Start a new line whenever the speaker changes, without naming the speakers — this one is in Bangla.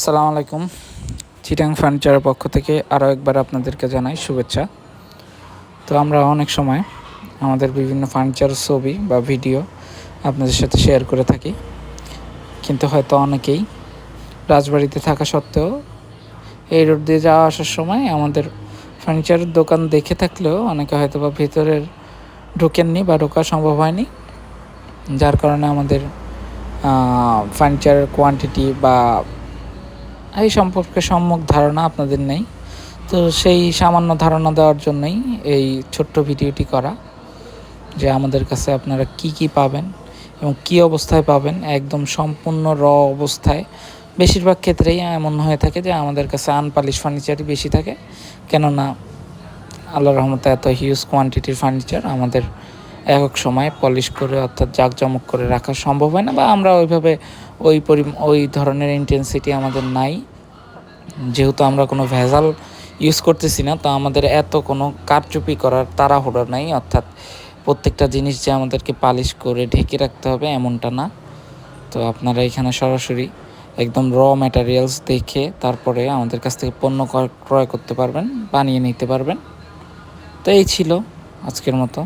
আসসালামু আলাইকুম। চিটাং ফার্নিচারের পক্ষ থেকে আরও একবার আপনাদেরকে জানাই শুভেচ্ছা। তো আমরা অনেক সময় আমাদের বিভিন্ন ফার্নিচারের ছবি বা ভিডিও আপনাদের সাথে শেয়ার করে থাকি, কিন্তু হয়তো অনেকেই রাজবাড়িতে থাকা সত্ত্বেও এই রোড দিয়ে যাওয়া আসার সময় আমাদের ফার্নিচারের দোকান দেখে থাকলেও অনেকে হয়তো বা ভিতরের ঢোকেননি বা ঢোকা সম্ভব হয়নি, যার কারণে আমাদের ফার্নিচারের কোয়ান্টিটি বা এই সম্পর্কে সম্যক ধারণা আপনাদের নেই। তো সেই সামান্য ধারণা দেওয়ার জন্যই এই ছোট্ট ভিডিওটি করা, যে আমাদের কাছে আপনারা কি পাবেন এবং কী অবস্থায় পাবেন। একদম সম্পূর্ণ অবস্থায় বেশিরভাগ ক্ষেত্রেই এমন হয়ে থাকে যে আমাদের কাছে আনপালিশ ফার্নিচারই বেশি থাকে, কেননা আল্লাহর রহমতে এত হিউজ কোয়ান্টিটির ফার্নিচার আমাদের একক সময়ে পলিশ করে অর্থাৎ জাঁকজমক করে রাখা সম্ভব হয় না, বা আমরা ওইভাবে ওই ধরনের ইন্টেন্সিটি আমাদের নাই। যেহেতু আমরা কোনো ভেজাল ইউজ করতেছি না, তো আমাদের এত কোনো কারচুপি করার তাড়াহুড়ো নাই, অর্থাৎ প্রত্যেকটা জিনিস যে আমাদেরকে পালিশ করে ঢেকে রাখতে হবে এমনটা না। তো আপনারা এখানে সরাসরি একদম ম্যাটেরিয়ালস দেখে তারপরে আমাদের কাছ থেকে পণ্য ক্রয় করতে পারবেন, বানিয়ে নিতে পারবেন। তো এই ছিল আজকের মতো।